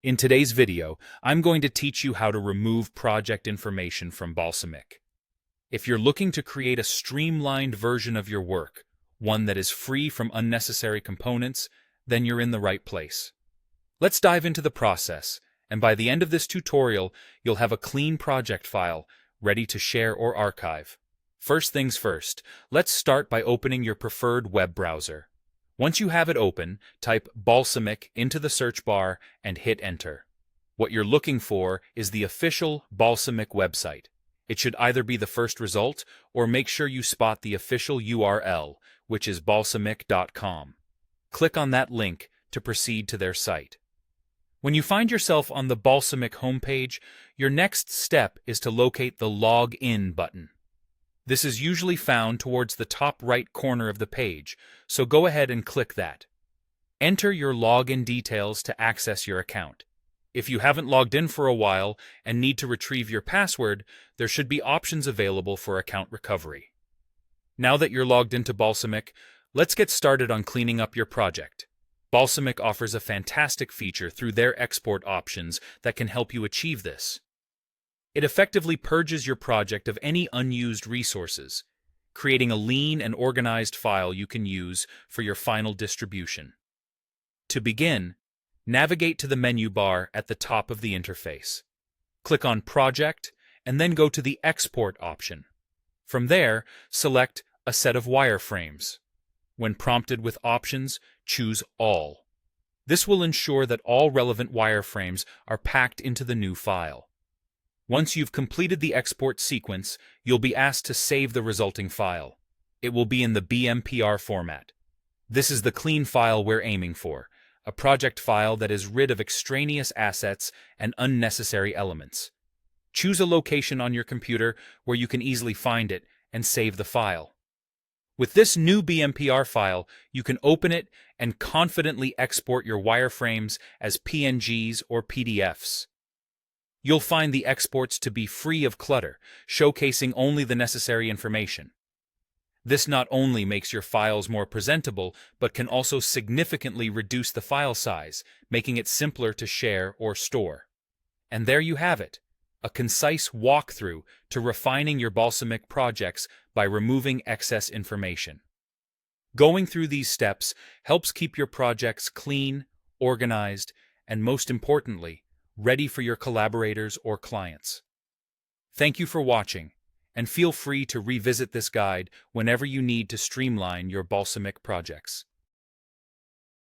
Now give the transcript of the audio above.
In today's video, I'm going to teach you how to remove project information from Balsamiq. If you're looking to create a streamlined version of your work, one that is free from unnecessary components, then you're in the right place. Let's dive into the process, and by the end of this tutorial, you'll have a clean project file ready to share or archive. First things first, let's start by opening your preferred web browser. Once you have it open, type Balsamiq into the search bar and hit enter. What you're looking for is the official Balsamiq website. It should either be the first result or make sure you spot the official URL, which is balsamiq.com. Click on that link to proceed to their site. When you find yourself on the Balsamiq homepage, your next step is to locate the Log In button. This is usually found towards the top right corner of the page, so go ahead and click that. Enter your login details to access your account. If you haven't logged in for a while and need to retrieve your password, there should be options available for account recovery. Now that you're logged into Balsamiq, let's get started on cleaning up your project. Balsamiq offers a fantastic feature through their export options that can help you achieve this. It effectively purges your project of any unused resources, creating a lean and organized file you can use for your final distribution. To begin, navigate to the menu bar at the top of the interface. Click on Project, and then go to the Export option. From there, select a set of wireframes. When prompted with options, choose All. This will ensure that all relevant wireframes are packed into the new file. Once you've completed the export sequence, you'll be asked to save the resulting file. It will be in the BMPR format. This is the clean file we're aiming for, a project file that is rid of extraneous assets and unnecessary elements. Choose a location on your computer where you can easily find it and save the file. With this new BMPR file, you can open it and confidently export your wireframes as PNGs or PDFs. You'll find the exports to be free of clutter, showcasing only the necessary information. This not only makes your files more presentable, but can also significantly reduce the file size, making it simpler to share or store. And there you have it, a concise walkthrough to refining your Balsamiq projects by removing excess information. Going through these steps helps keep your projects clean, organized, and most importantly, ready for your collaborators or clients. Thank you for watching, and feel free to revisit this guide whenever you need to streamline your Balsamiq projects.